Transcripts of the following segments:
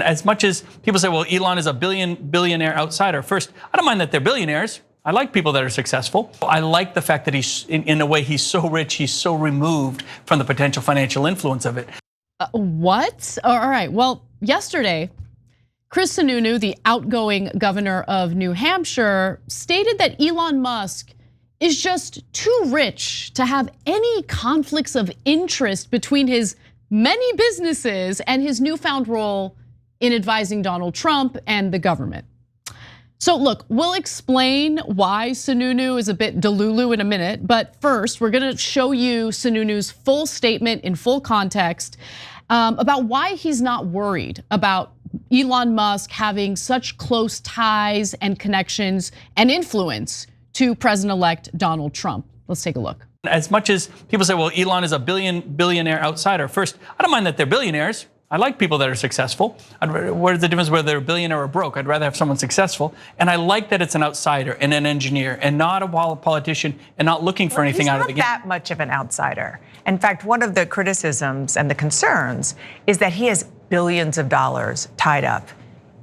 As much as people say, well, Elon is a billionaire outsider. First, I don't mind that they're billionaires. I like people that are successful. I like the fact that he's, in a way, he's so rich, he's so removed from the potential financial influence of it. What? All right, well, yesterday, Chris Sununu, the outgoing governor of New Hampshire, stated that Elon Musk is just too rich to have any conflicts of interest between his many businesses and his newfound role in advising Donald Trump and the government. So look, we'll explain why Sununu is a bit delulu in a minute, but first we're gonna show you Sununu's full statement in full context about why he's not worried about Elon Musk having such close ties and connections and influence to President-elect Donald Trump. Let's take a look. As much as people say, well, Elon is a billionaire outsider. First, I don't mind that they're billionaires. I like people that are successful. Where's the difference whether they're a billionaire or a broke? I'd rather have someone successful. And I like that it's an outsider and an engineer and not a politician and not looking for anything out of the game. He's not that much of an outsider. In fact, one of the criticisms and the concerns is that he has billions of dollars tied up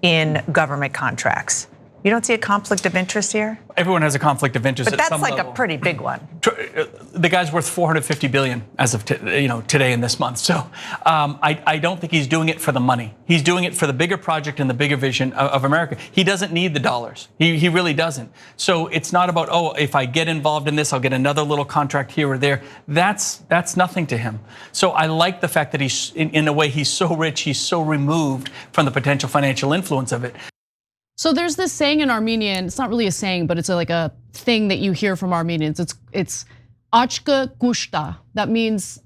in government contracts. You don't see a conflict of interest here? Everyone has a conflict of interest. But that's like a pretty big one. The guy's worth 450 billion as of today and this month. So I don't think he's doing it for the money. He's doing it for the bigger project and the bigger vision of America. He doesn't need the dollars. He really doesn't. So it's not about, oh, if I get involved in this, I'll get another little contract here or there. That's nothing to him. So I like the fact that he's, in a way, he's so rich, he's so removed from the potential financial influence of it. So there's this saying in Armenian, it's not really a saying, but it's like a thing that you hear from Armenians. It's achka gushta. That means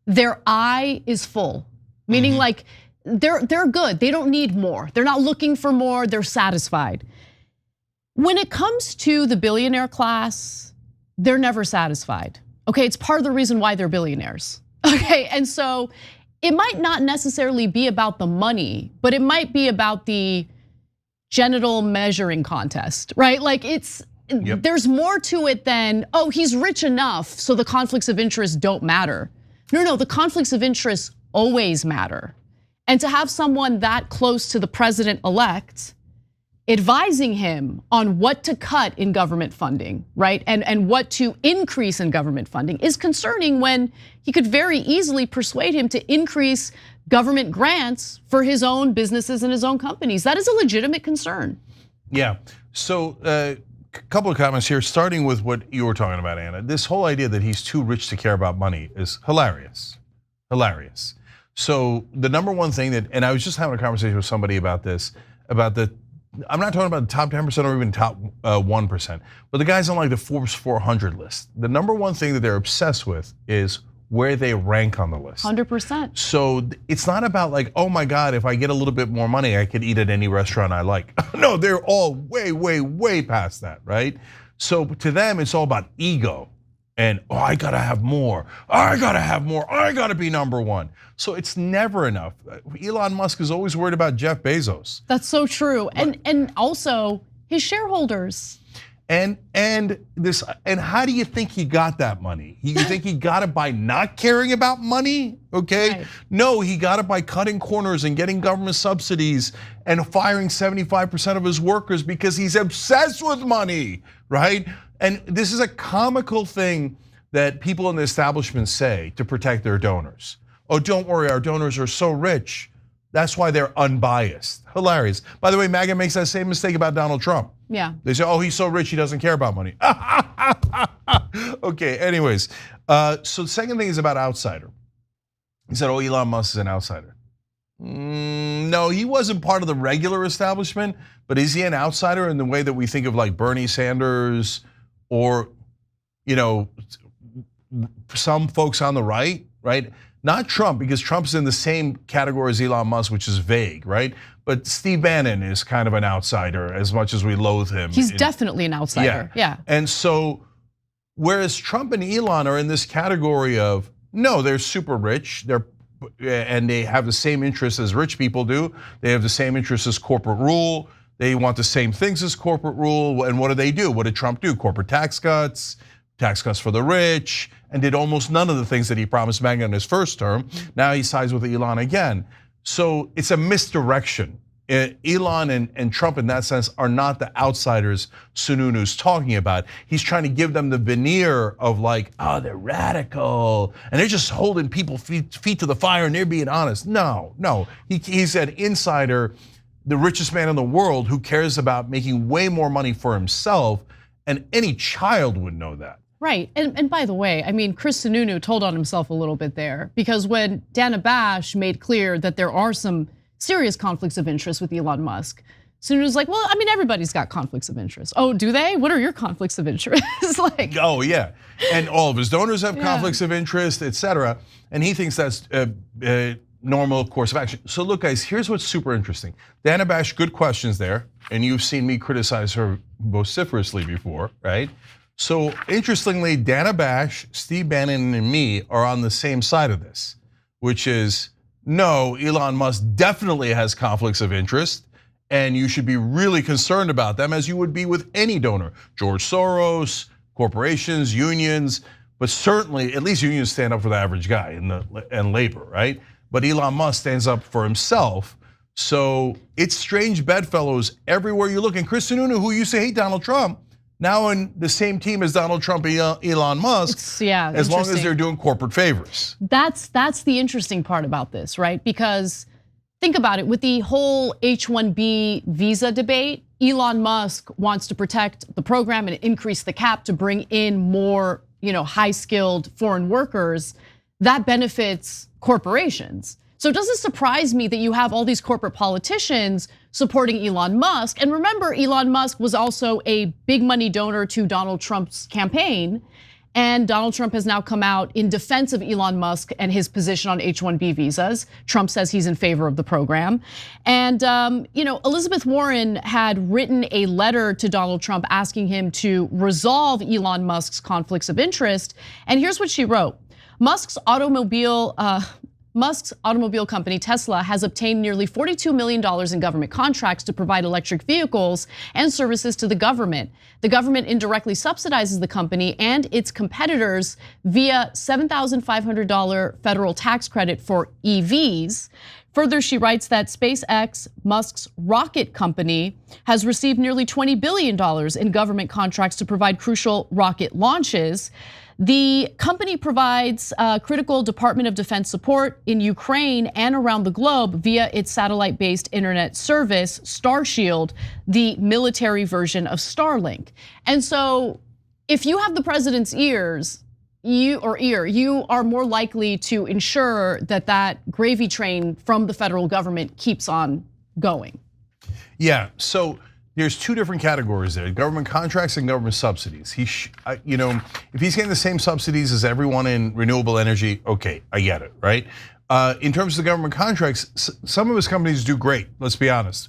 their eye is full, meaning like they're good. They don't need more. They're not looking for more. They're satisfied. When it comes to the billionaire class, they're never satisfied. Okay, it's part of the reason why they're billionaires. Okay, and so it might not necessarily be about the money, but it might be about the genital measuring contest, right? Like there's more to it than, oh, he's rich enough, so the conflicts of interest don't matter. No, the conflicts of interest always matter. And to have someone that close to the president-elect advising him on what to cut in government funding, right? And what to increase in government funding is concerning when he could very easily persuade him to increase government grants for his own businesses and his own companies. That is a legitimate concern. Yeah, so a couple of comments here, starting with what you were talking about, Anna. This whole idea that he's too rich to care about money is hilarious, hilarious. So the number one thing that, and I was just having a conversation with somebody about this, about I'm not talking about the top 10% or even top 1%, but the guys on like the Forbes 400 list. The number one thing that they're obsessed with is where they rank on the list. 100%. So it's not about like, oh my God, if I get a little bit more money, I could eat at any restaurant I like. No, they're all way, way, way past that, right? So to them, it's all about ego. And oh, I gotta have more. I gotta have more. I gotta be number one. So it's never enough. Elon Musk is always worried about Jeff Bezos. That's so true. And also his shareholders. And how do you think he got that money? You think he got it by not caring about money? Okay. Right. No, he got it by cutting corners and getting government subsidies and firing 75% of his workers because he's obsessed with money, right? And this is a comical thing that people in the establishment say to protect their donors. Oh, don't worry, our donors are so rich. That's why they're unbiased. Hilarious. By the way, MAGA makes that same mistake about Donald Trump. Yeah. They say, oh, he's so rich, he doesn't care about money. Okay, anyways. So the second thing is about outsider. He said, oh, Elon Musk is an outsider. No, he wasn't part of the regular establishment, but is he an outsider in the way that we think of like Bernie Sanders or, some folks on the right? Not Trump, because Trump's in the same category as Elon Musk, which is vague, right? But Steve Bannon is kind of an outsider as much as we loathe him. He's definitely an outsider, yeah. And so, whereas Trump and Elon are in this category of, no, they're super rich, and they have the same interests as rich people do. They have the same interests as corporate rule. They want the same things as corporate rule. And what do? What did Trump do? Corporate tax cuts for the rich, and did almost none of the things that he promised MAGA in his first term. Now he sides with Elon again. So it's a misdirection. Elon and Trump in that sense are not the outsiders Sununu's talking about. He's trying to give them the veneer of like, oh, they're radical and they're just holding people feet to the fire and they're being honest. No, he's an insider, the richest man in the world who cares about making way more money for himself, and any child would know that. Right, and by the way, I mean, Chris Sununu told on himself a little bit there, because when Dana Bash made clear that there are some serious conflicts of interest with Elon Musk, Sununu's like, well, I mean, everybody's got conflicts of interest. Oh, do they? What are your conflicts of interest? Like, oh yeah, and all of his donors have conflicts of interest, et cetera, and he thinks that's normal course of action. So look, guys, here's what's super interesting. Dana Bash, good questions there, and you've seen me criticize her vociferously before, right? So interestingly, Dana Bash, Steve Bannon, and me are on the same side of this, which is, no, Elon Musk definitely has conflicts of interest, and you should be really concerned about them, as you would be with any donor. George Soros, corporations, unions, but certainly at least unions stand up for the average guy and labor, right? But Elon Musk stands up for himself. So it's strange bedfellows everywhere you look. And Chris Sununu, who used to hate Donald Trump, now in the same team as Donald Trump and Elon Musk, as long as they're doing corporate favors. That's the interesting part about this, right? Because think about it, with the whole H-1B visa debate, Elon Musk wants to protect the program and increase the cap to bring in more, high-skilled foreign workers. That benefits corporations. So it doesn't surprise me that you have all these corporate politicians supporting Elon Musk. And remember, Elon Musk was also a big money donor to Donald Trump's campaign. And Donald Trump has now come out in defense of Elon Musk and his position on H-1B visas. Trump says he's in favor of the program. And Elizabeth Warren had written a letter to Donald Trump asking him to resolve Elon Musk's conflicts of interest. And here's what she wrote. Musk's automobile company, Tesla, has obtained nearly $42 million in government contracts to provide electric vehicles and services to the government. The government indirectly subsidizes the company and its competitors via $7,500 federal tax credit for EVs. Further, she writes that SpaceX, Musk's rocket company, has received nearly $20 billion in government contracts to provide crucial rocket launches. The company provides critical Department of Defense support in Ukraine and around the globe via its satellite-based internet service, Starshield, the military version of Starlink. And so if you have the president's ears, you are more likely to ensure that gravy train from the federal government keeps on going. Yeah, so there's two different categories there: government contracts and government subsidies. If he's getting the same subsidies as everyone in renewable energy, okay, I get it, right? In terms of the government contracts, some of his companies do great. Let's be honest.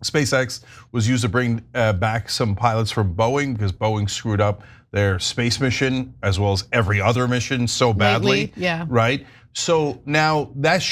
SpaceX was used to bring back some pilots from Boeing because Boeing screwed up their space mission as well as every other mission so badly, right? So now that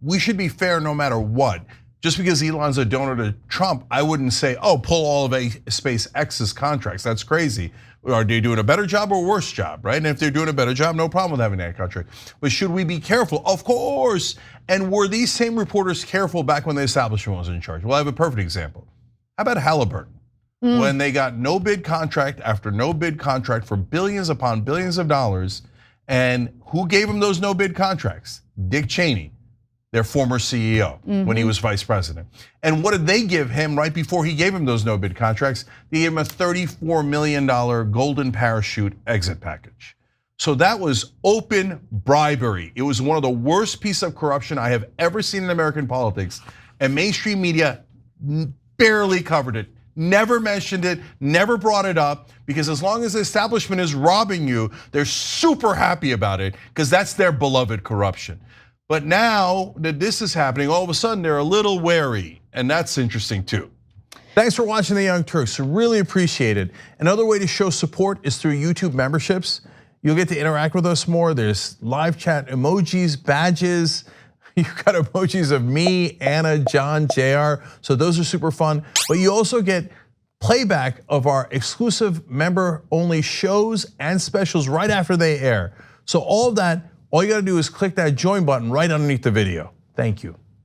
we should be fair no matter what. Just because Elon's a donor to Trump, I wouldn't say, oh, pull all of SpaceX's contracts. That's crazy. Are they doing a better job or worse job, right? And if they're doing a better job, no problem with having that contract. But should we be careful? Of course. And were these same reporters careful back when the establishment was in charge? Well, I have a perfect example. How about Halliburton? When they got no bid contract after no bid contract for billions upon billions of dollars, and who gave them those no bid contracts? Dick Cheney, their former CEO, when he was vice president. And what did they give him right before he gave him those no bid contracts? They gave him a $34 million golden parachute exit package. So that was open bribery. It was one of the worst pieces of corruption I have ever seen in American politics. And mainstream media barely covered it, never mentioned it, never brought it up, because as long as the establishment is robbing you, they're super happy about it because that's their beloved corruption. But now that this is happening, all of a sudden they're a little wary, and that's interesting too. Thanks for watching The Young Turks, really appreciate it. Another way to show support is through YouTube memberships. You'll get to interact with us more. There's live chat emojis, badges. You've got emojis of me, Anna, John, JR, so those are super fun. But you also get playback of our exclusive member-only shows and specials right after they air. So all of that all you gotta do is click that join button right underneath the video. Thank you.